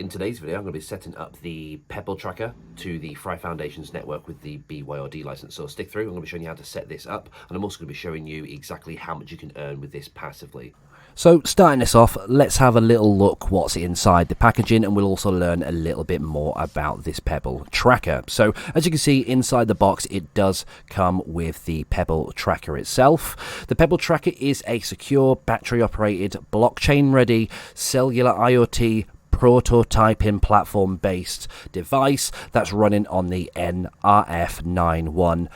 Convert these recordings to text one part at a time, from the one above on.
In today's video, I'm going to be setting up the Pebble tracker to the Fry Foundation's network with the BYOD license. So stick through, I'm going to be showing you how to set this up, and I'm also going to be showing you exactly how much you can earn with this passively. So starting this off, let's have a little look what's inside the packaging, and we'll also learn a little bit more about this Pebble tracker. So as you can see inside the box, it does come with the Pebble tracker itself. The Pebble tracker is a secure, battery operated, blockchain ready, cellular IoT prototyping platform based device that's running on the NRF91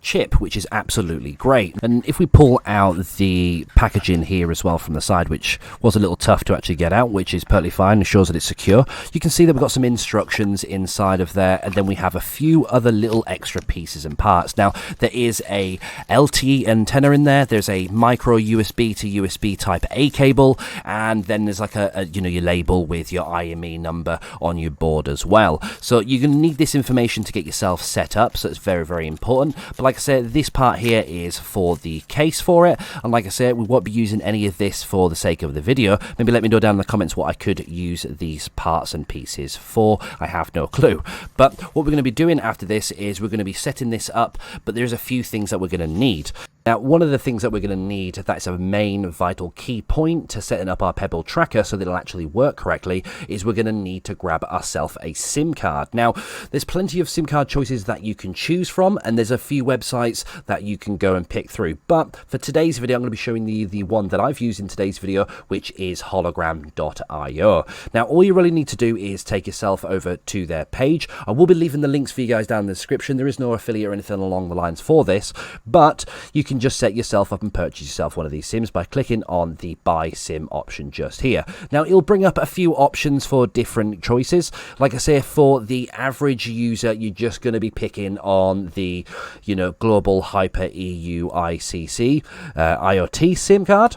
chip, which is absolutely great. And if we pull out the packaging here as well from the side, which was a little tough to actually get out, which is perfectly fine and shows that it's secure, you can see that we've got some instructions inside of there, and then we have a few other little extra pieces and parts. Now there is a LTE antenna in there, there's a micro USB to USB type A cable, and then there's like a your label with your IME number on your board as well. So you're going to need this information to get yourself set up, so it's very, very important. But like I said, this part here is for the case for it, and like I said, we won't be using any of this for the sake of the video. Maybe let me know down in the comments what I could use these parts and pieces for. I have no clue. But what we're going to be doing after this is we're going to be setting this up, but there's a few things that we're going to need. Now, one of the things that we're going to need, that's a main vital key point to setting up our Pebble tracker so that it'll actually work correctly, is we're going to need to grab ourselves a SIM card. Now, there's plenty of SIM card choices that you can choose from, and there's a few websites that you can go and pick through. But for today's video, I'm going to be showing you the one that I've used in today's video, which is hologram.io. Now, all you really need to do is take yourself over to their page. I will be leaving the links for you guys down in the description. There is no affiliate or anything along the lines for this, but you can just set yourself up and purchase yourself one of these sims by clicking on the buy sim option just here. Now it'll bring up a few options for different choices. Like I say, for the average user, you're just going to be picking on the global hyper EU ICC IoT sim card.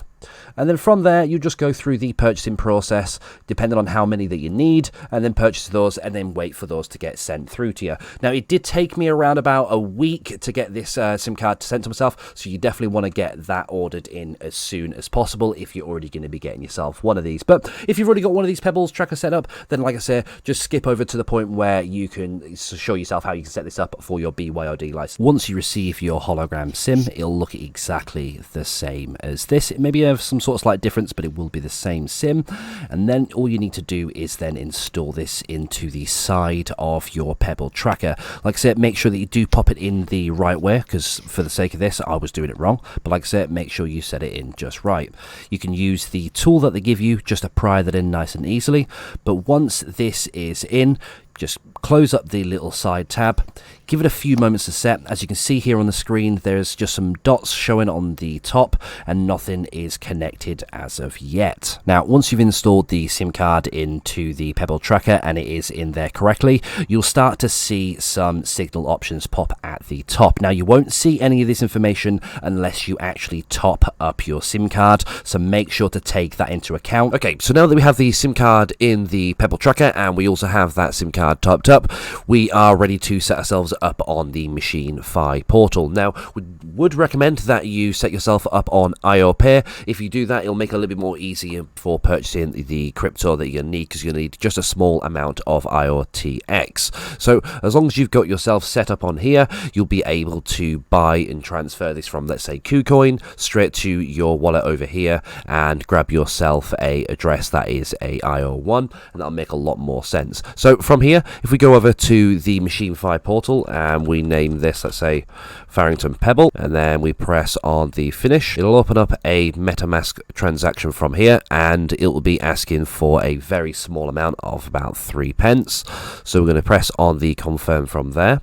And then from there, you just go through the purchasing process, depending on how many that you need, and then purchase those, and then wait for those to get sent through to you. Now, it did take me around about a week to get this SIM card sent to myself, so you definitely want to get that ordered in as soon as possible if you're already going to be getting yourself one of these. But if you've already got one of these Pebbles tracker set up, then like I said, just skip over to the point where you can show yourself how you can set this up for your BYOD license. Once you receive your hologram SIM, it'll look exactly the same as this. It maybe have some sort of slight difference, but it will be the same SIM. And then all you need to do is then install this into the side of your Pebble tracker. Like I said, make sure that you do pop it in the right way, because for the sake of this, I was doing it wrong. But like I said, make sure you set it in just right. You can use the tool that they give you just to pry that in nice and easily. But once this is in, just close up the little side tab, give it a few moments to set. As you can see here on the screen, there's just some dots showing on the top and nothing is connected as of yet. Now, once you've installed the SIM card into the Pebble tracker and it is in there correctly, you'll start to see some signal options pop at the top. Now, you won't see any of this information unless you actually top up your SIM card, so make sure to take that into account. Okay, so now that we have the SIM card in the Pebble tracker and we also have that SIM card topped up, we are ready to set ourselves up on the Machine Fi portal. Now, we would recommend that you set yourself up on IOPay. If you do that, it'll make it a little bit more easier for purchasing the crypto that you need, because you need just a small amount of IOTX. So as long as you've got yourself set up on here, you'll be able to buy and transfer this from, let's say, KuCoin straight to your wallet over here and grab yourself a address that is a IO1, and that'll make a lot more sense. So from here, if we go over to the Machine Fi portal and we name this, let's say, Farrington Pebble, and then we press on the finish, it'll open up a MetaMask transaction from here, and it will be asking for a very small amount of about 3 pence. So we're going to press on the confirm from there.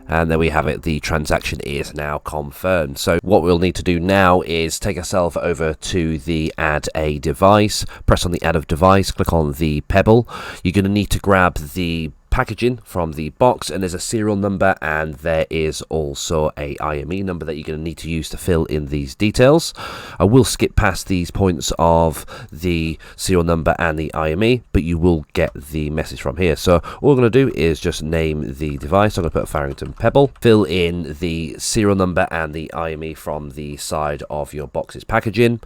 And there we have it, the transaction is now confirmed. So what we'll need to do now is take ourselves over to the add a device, press on the add a device, click on the Pebble. You're going to need to grab the packaging from the box, and there's a serial number, and there is also a IME number that you're going to need to use to fill in these details. I will skip past these points of the serial number and the IME, but you will get the message from here. So all we're going to do is just name the device. I'm going to put Farrington Pebble, fill in the serial number and the IME from the side of your box's packaging,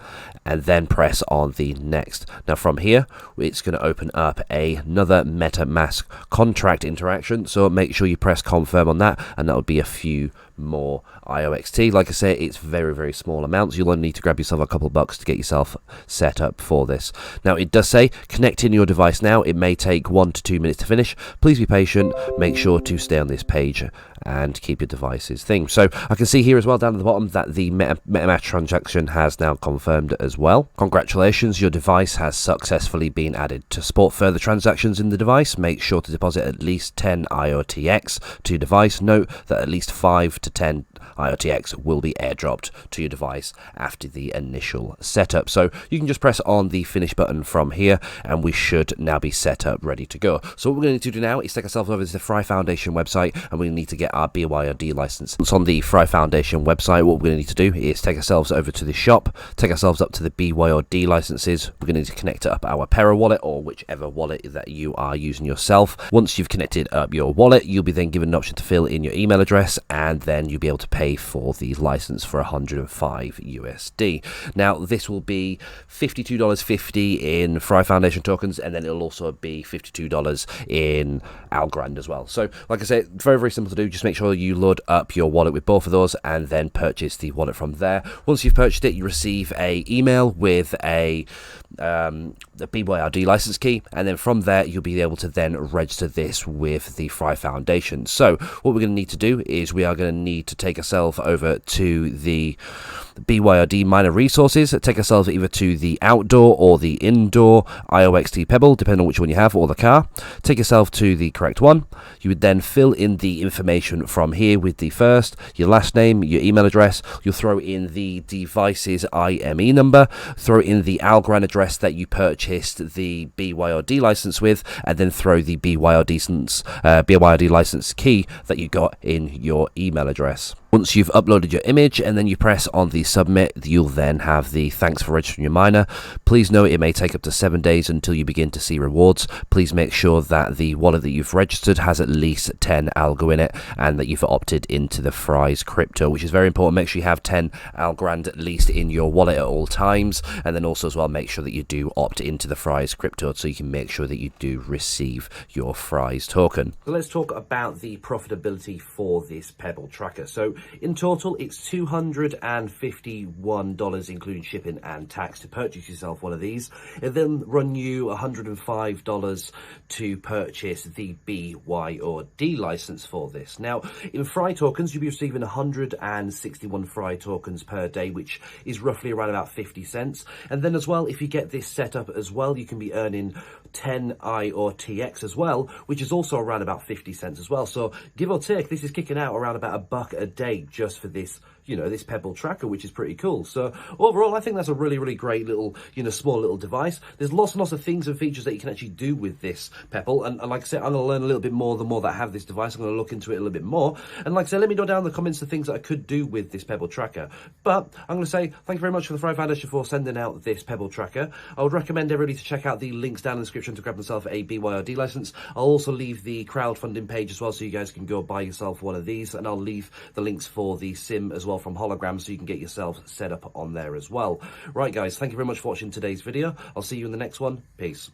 and then press on the next. Now from here, it's going to open up another MetaMask contract interaction, so make sure you press confirm on that, and that will be a few more IOXT. Like I say, it's very, very small amounts. You'll only need to grab yourself a couple of bucks to get yourself set up for this. Now it does say connect in your device now. It may take 1 to 2 minutes to finish. Please be patient. Make sure to stay on this page and keep your devices thing. So I can see here as well down at the bottom that the MetaMask transaction has now confirmed as well. Congratulations, your device has successfully been added. To support further transactions in the device, make sure to deposit at least 10 IOTX to your device. Note that at least 5 to 10 IOTX will be airdropped to your device after the initial setup. So you can just press on the finish button from here, and we should now be set up, ready to go. So what we're going to do now is take ourselves over to the Fry Foundation website, and we need to get our BYOD license. Once on the Fry Foundation website, what we're going to need to do is take ourselves over to the shop, take ourselves up to the BYOD licenses. We're going to need to connect up our Pera wallet or whichever wallet that you are using yourself. Once you've connected up your wallet, you'll be then given an option to fill in your email address, and then you'll be able to pay for the license for 105 USD. Now this will be $52.50 in Fry Foundation tokens, and then it'll also be $52 in Algorand as well. So like I said, very, very simple to do. Just make sure you load up your wallet with both of those and then purchase the wallet from there. Once you've purchased it, you receive a email with the BYOD license key, and then from there you'll be able to then register this with the Fry Foundation. So what we're going to need to do is we are going to need to take ourselves over to the BYOD miner resources, take ourselves either to the outdoor or the indoor IOXT Pebble, depending on which one you have, or the car. Take yourself to the correct one. You would then fill in the information from here with the first, your last name, your email address. You'll throw in the device's IME number, throw in the Algorand address that you purchased the BYOD license with, and then throw the BYOD license key that you got in your email address. Once you've uploaded your image and then you press on the submit, you'll then have the thanks for registering your miner. Please note it may take up to 7 days until you begin to see rewards. Please make sure that the wallet that you've registered has at least 10 algo in it, and that you've opted into the Fry's crypto, which is very important. Make sure you have 10 Algorand at least in your wallet at all times, and then also as well make sure that you do opt into the Fry's crypto so you can make sure that you do receive your Fry's token. So let's talk about the profitability for this Pebble tracker. So in total, it's $251, including shipping and tax, to purchase yourself one of these. It then run you $105 to purchase the BYOD license for this. Now, in Fry tokens, you'll be receiving 161 Fry tokens per day, which is roughly around about 50 cents. And then as well, if you get this set up as well, you can be earning 10 IOTX as well, which is also around about 50 cents as well. So give or take, this is kicking out around about $1 a day just for this, this Pebble tracker, which is pretty cool. So overall, I think that's a really, really great little, small little device. There's lots and lots of things and features that you can actually do with this Pebble. And like I said, I'm going to learn a little bit more the more that I have this device. I'm going to look into it a little bit more. And like I said, let me know down in the comments the things that I could do with this Pebble tracker. But I'm going to say thank you very much for the Fry Foundation for sending out this Pebble tracker. I would recommend everybody to check out the links down in the description to grab themselves a BYOD license. I'll also leave the crowdfunding page as well, so you guys can go buy yourself one of these. And I'll leave the links for the SIM as well from Hologram, so you can get yourself set up on there as well. Right guys, thank you very much for watching today's video. I'll see you in the next one. Peace.